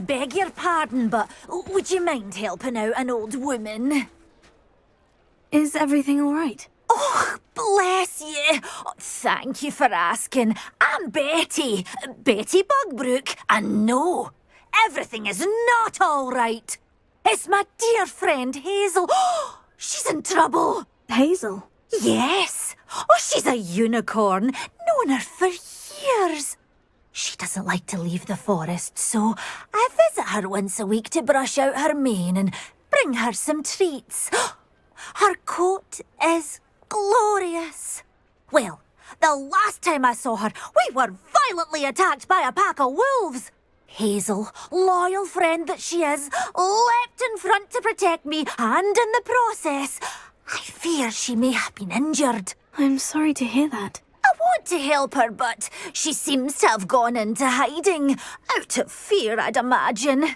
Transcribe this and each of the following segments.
beg your pardon, but would you mind helping out an old woman? Is everything all right? Oh, bless you. Oh, thank you for asking. I'm Betty. Betty Bugbrook. And no, everything is not all right. It's my dear friend Hazel. Oh, she's in trouble. Hazel? Yes. Oh, she's a unicorn. Known her for years. She doesn't like to leave the forest, so I visit her once a week to brush out her mane and bring her some treats. Her coat is glorious. Well, the last time I saw her, we were violently attacked by a pack of wolves. Hazel, loyal friend that she is, leapt in front to protect me, and in the process, I fear she may have been injured. I'm sorry to hear that. I want to help her, but she seems to have gone into hiding. Out of fear, I'd imagine.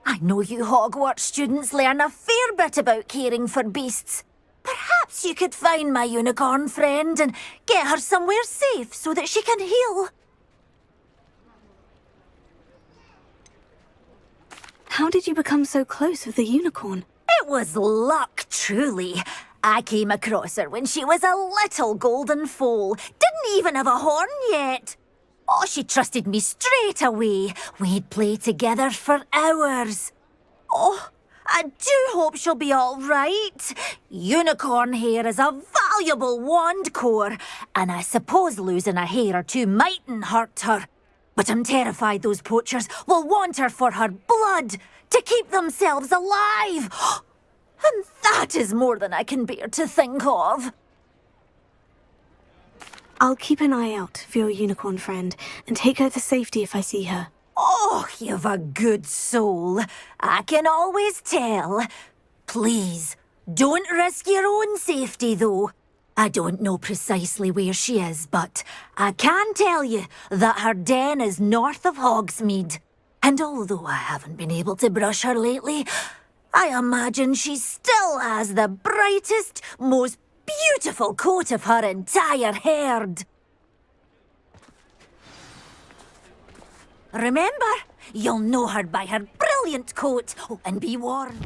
I know you Hogwarts students learn a fair bit about caring for beasts. Perhaps you could find my unicorn friend and get her somewhere safe so that she can heal. How did you become so close with the unicorn? It was luck, truly. I came across her when she was a little golden foal. Didn't even have a horn yet. Oh, she trusted me straight away. We'd play together for hours. Oh, I do hope she'll be all right. Unicorn hair is a valuable wand core, and I suppose losing a hair or two mightn't hurt her. But I'm terrified those poachers will want her for her blood to keep themselves alive. And that is more than I can bear to think of. I'll keep an eye out for your unicorn friend and take her to safety if I see her. Oh, you've a good soul. I can always tell. Please, don't risk your own safety, though. I don't know precisely where she is, but I can tell you that her den is north of Hogsmeade. And although I haven't been able to brush her lately, I imagine she still has the brightest, most beautiful coat of her entire herd. Remember, you'll know her by her brilliant coat. Oh, and be warned.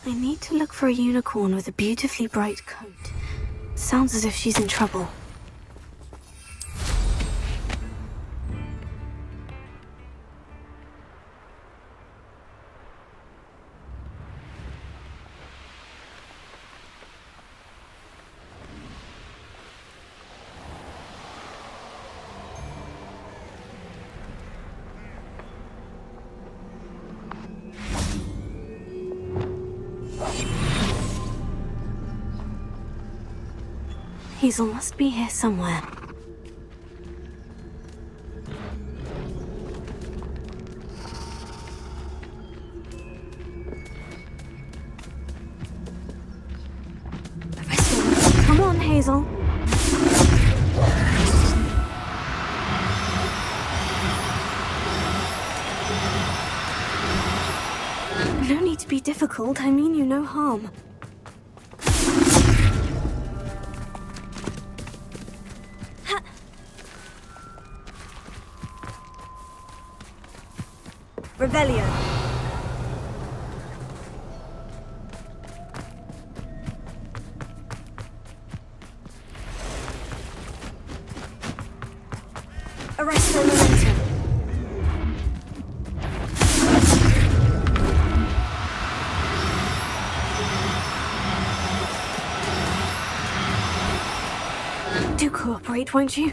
I need to look for a unicorn with a beautifully bright coat. Sounds as if she's in trouble. Hazel must be here somewhere. Come on, Hazel. No need to be difficult. I mean you no harm. Rebellion. Arrest the momentum. Do cooperate, won't you?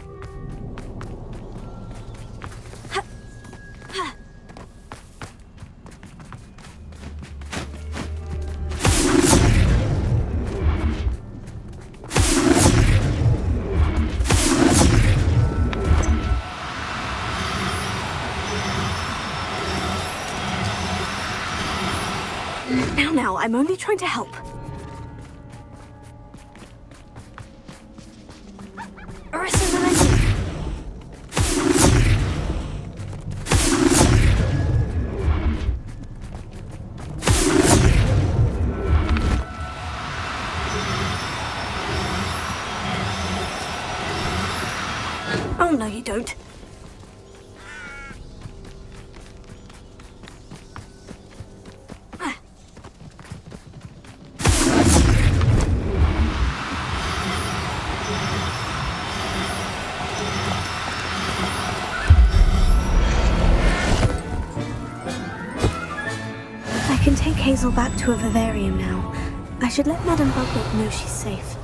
Now, I'm only trying to help. Arrest the momentum. you don't. I can take Hazel back to a vivarium now. I should let Madame Bugbug know she's safe.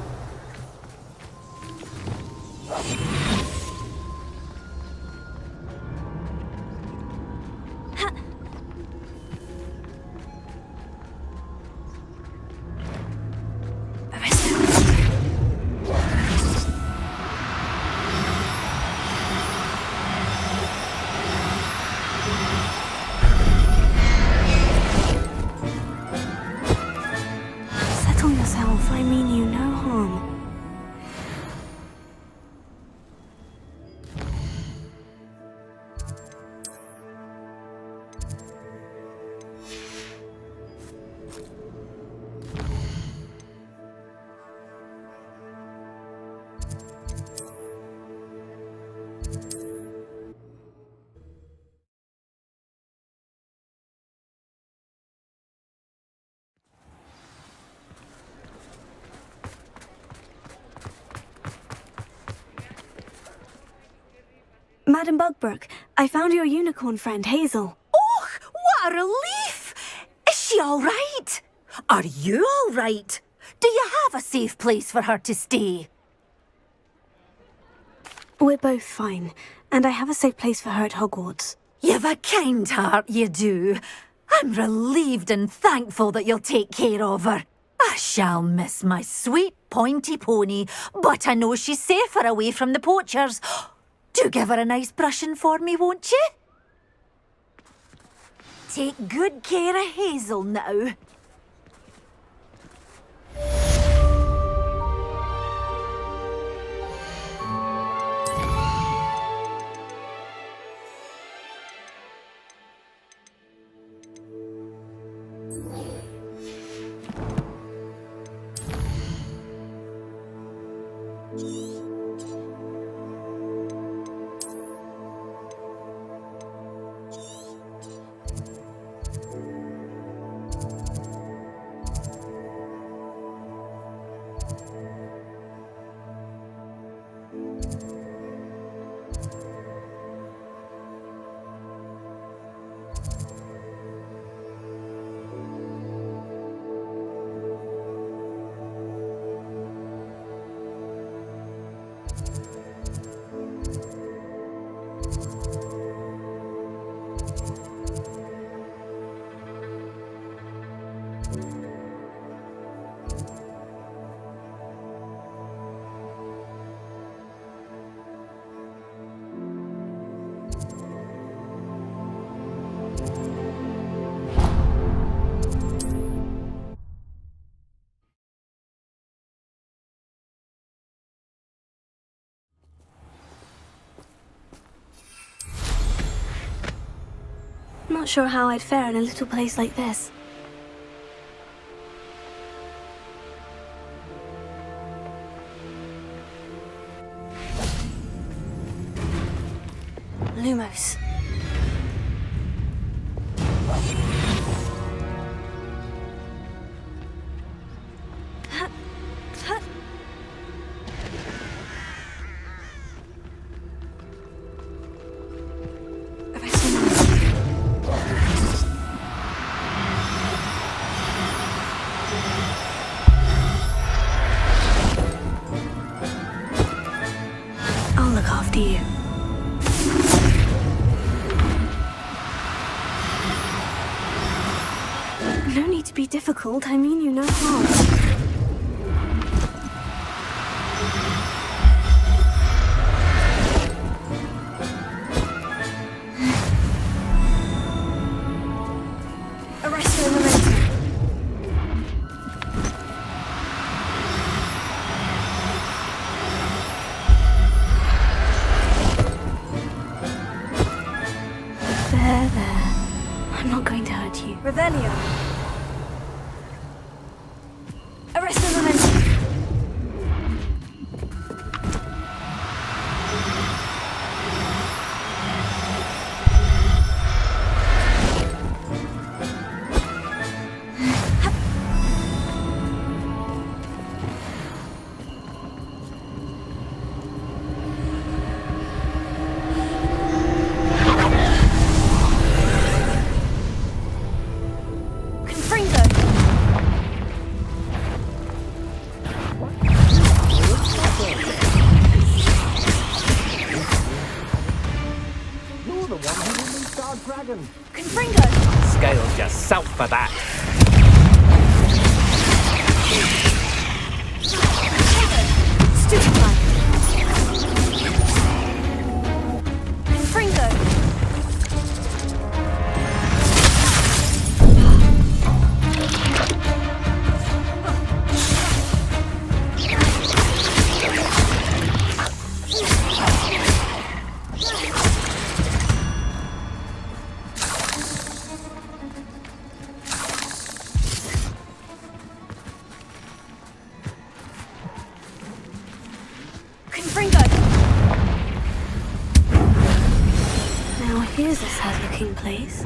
Settle yourself, I mean you no harm. Madame Bugbrook, I found your unicorn friend, Hazel. Oh, what a relief! Is she all right? Are you all right? Do you have a safe place for her to stay? We're both fine, and I have a safe place for her at Hogwarts. You've a kind heart, you do. I'm relieved and thankful that you'll take care of her. I shall miss my sweet pointy pony, but I know she's safer away from the poachers. Do give her a nice brushing for me, won't you? Take good care of Hazel now. Not sure how I'd fare in a little place like this. Lumos. I'll look after you. No need to be difficult, I mean you no harm. There. I'm not going to hurt you. Revelio. Arresto momentum. Stupefy! Confringo! Now here's a sad-looking place.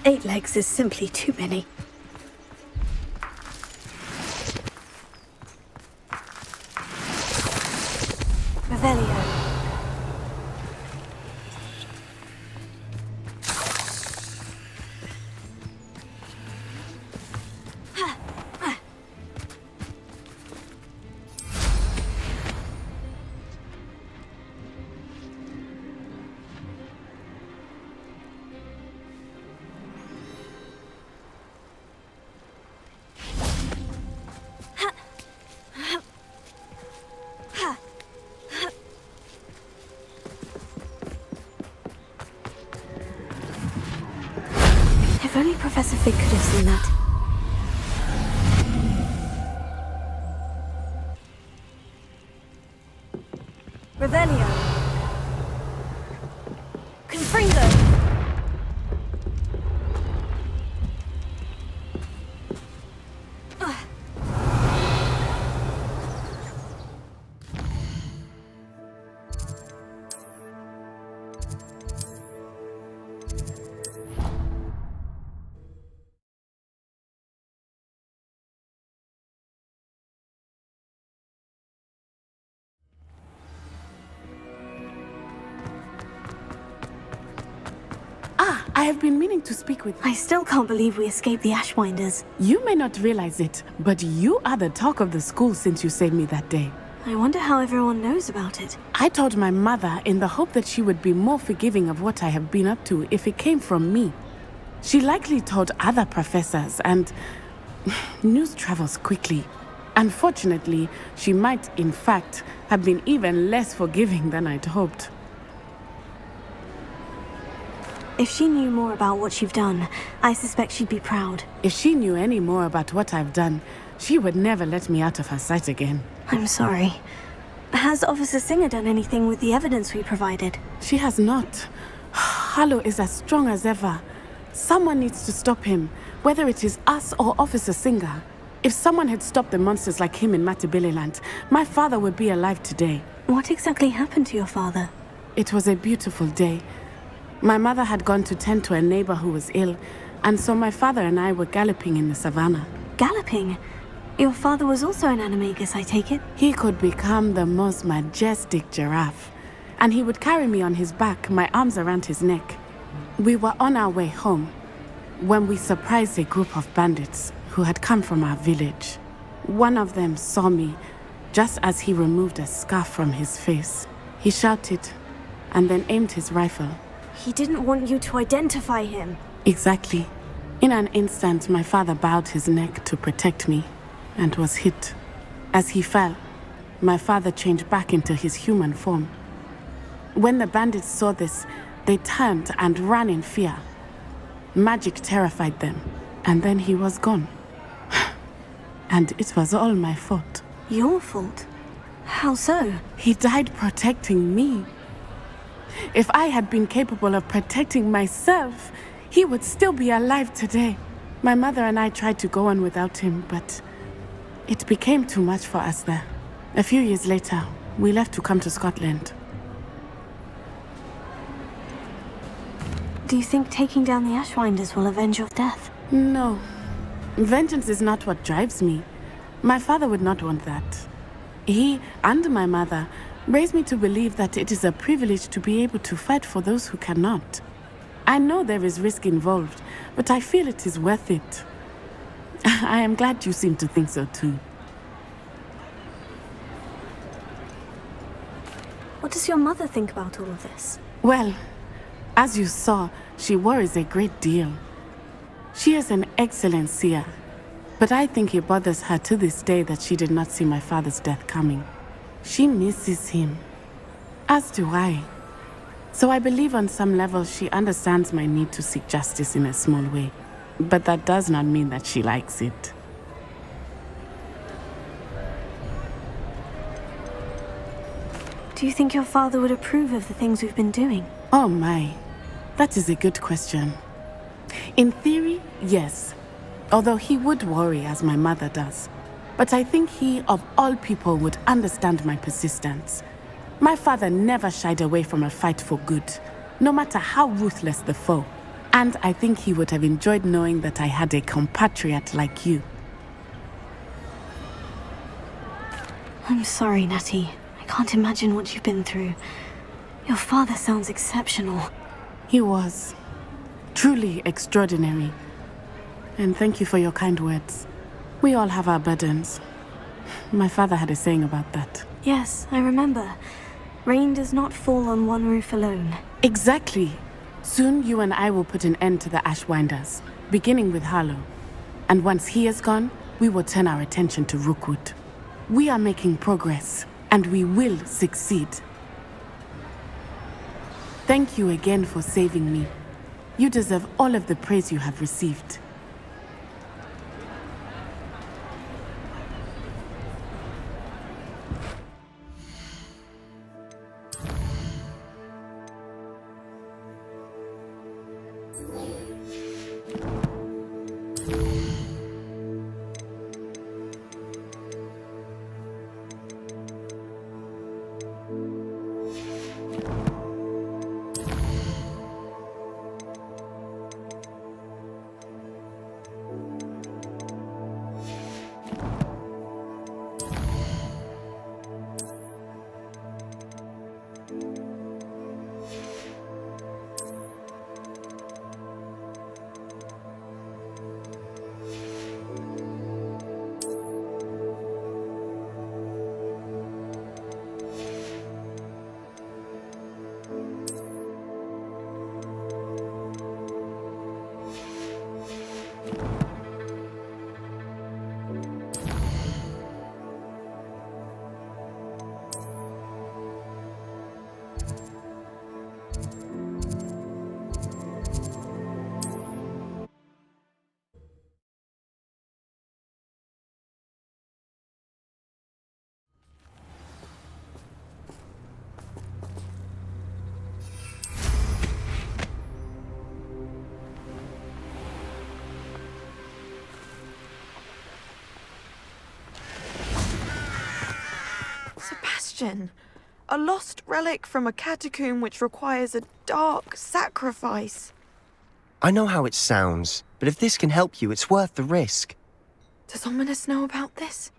Eight legs is simply too many. Revelio. If only Professor Fig could have seen that. Revelio. Confringo. I have been meaning to speak with you. I still can't believe we escaped the Ashwinders. You may not realize it, but you are the talk of the school since you saved me that day. I wonder how everyone knows about it. I told my mother in the hope that she would be more forgiving of what I have been up to if it came from me. She likely told other professors, and news travels quickly. Unfortunately, she might, in fact, have been even less forgiving than I'd hoped. If she knew more about what you've done, I suspect she'd be proud. If she knew any more about what I've done, she would never let me out of her sight again. I'm sorry. Has Officer Singer done anything with the evidence we provided? She has not. Harlow is as strong as ever. Someone needs to stop him, whether it is us or Officer Singer. If someone had stopped the monsters like him in Matabeleland, my father would be alive today. What exactly happened to your father? It was a beautiful day. My mother had gone to tend to a neighbor who was ill, and so my father and I were galloping in the savannah. Galloping? Your father was also an animagus, I take it? He could become the most majestic giraffe, and he would carry me on his back, my arms around his neck. We were on our way home when we surprised a group of bandits who had come from our village. One of them saw me just as he removed a scarf from his face. He shouted and then aimed his rifle. He didn't want you to identify him. Exactly. In an instant, my father bowed his neck to protect me and was hit. As he fell, my father changed back into his human form. When the bandits saw this, they turned and ran in fear. Magic terrified them, and then he was gone. And it was all my fault. Your fault? How so? He died protecting me. If I had been capable of protecting myself, he would still be alive today. My mother and I tried to go on without him, but it became too much for us there. A few years later, we left to come to Scotland. Do you think taking down the Ashwinders will avenge your death? No. Vengeance is not what drives me. My father would not want that. He and my mother raised me to believe that it is a privilege to be able to fight for those who cannot. I know there is risk involved, but I feel it is worth it. I am glad you seem to think so too. What does your mother think about all of this? Well, as you saw, she worries a great deal. She is an excellent seer, but I think it bothers her to this day that she did not see my father's death coming. She misses him, as do I. So I believe on some level she understands my need to seek justice in a small way. But that does not mean that she likes it. Do you think your father would approve of the things we've been doing? Oh my, that is a good question. In theory, yes. Although he would worry as my mother does. But I think he, of all people, would understand my persistence. My father never shied away from a fight for good, no matter how ruthless the foe. And I think he would have enjoyed knowing that I had a compatriot like you. I'm sorry, Natty. I can't imagine what you've been through. Your father sounds exceptional. He was. Truly extraordinary. And thank you for your kind words. We all have our burdens. My father had a saying about that. Yes, I remember. Rain does not fall on one roof alone. Exactly. Soon you and I will put an end to the Ashwinders, beginning with Harlow. And once he is gone, we will turn our attention to Rookwood. We are making progress, and we will succeed. Thank you again for saving me. You deserve all of the praise you have received. A lost relic from a catacomb which requires a dark sacrifice. I know how it sounds, but if this can help you, it's worth the risk. Does Ominous know about this?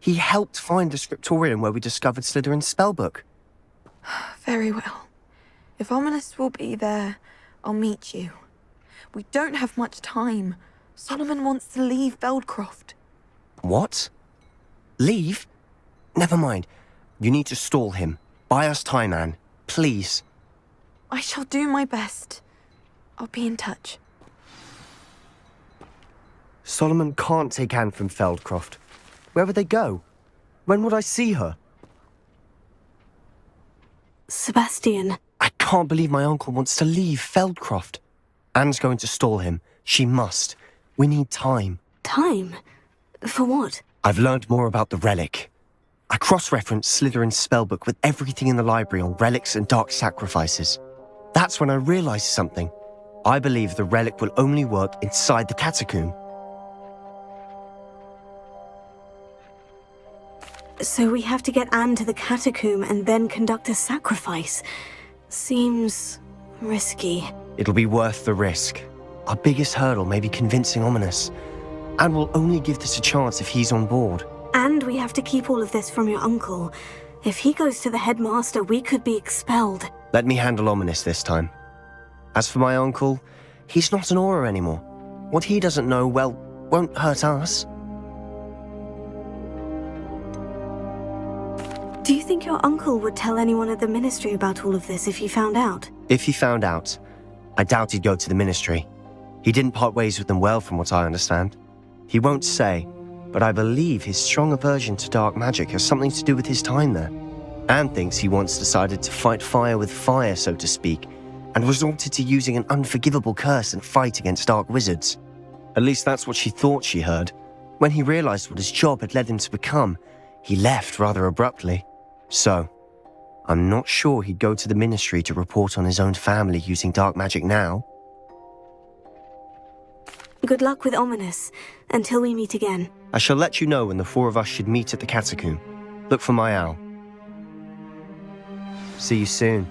He helped find the scriptorium where we discovered Slytherin's spellbook. Very well. If Ominous will be there, I'll meet you. We don't have much time. Solomon wants to leave Beldcroft. What? Leave? Never mind. You need to stall him. Buy us time, Anne. Please. I shall do my best. I'll be in touch. Solomon can't take Anne from Feldcroft. Where would they go? When would I see her? Sebastian. I can't believe my uncle wants to leave Feldcroft. Anne's going to stall him. She must. We need time. Time? For what? I've learned more about the relic. I cross-referenced Slytherin's spellbook with everything in the library on relics and dark sacrifices. That's when I realized something. I believe the relic will only work inside the catacomb. So we have to get Anne to the catacomb and then conduct a sacrifice. Seems risky. It'll be worth the risk. Our biggest hurdle may be convincing Ominous. And we'll only give this a chance if he's on board. And we have to keep all of this from your uncle. If he goes to the headmaster, we could be expelled. Let me handle Ominous this time. As for my uncle, he's not an Auror anymore. What he doesn't know, well, won't hurt us. Do you think your uncle would tell anyone at the Ministry about all of this if he found out? If he found out, I doubt he'd go to the Ministry. He didn't part ways with them well, from what I understand. He won't say, but I believe his strong aversion to dark magic has something to do with his time there. Anne thinks he once decided to fight fire with fire, so to speak, and resorted to using an unforgivable curse and fight against dark wizards. At least that's what she thought she heard. When he realized what his job had led him to become, he left rather abruptly. So, I'm not sure he'd go to the Ministry to report on his own family using dark magic now. Good luck with Ominous, until we meet again. I shall let you know when the four of us should meet at the catacomb. Look for my owl. See you soon.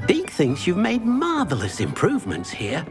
Deke thinks you've made marvelous improvements here.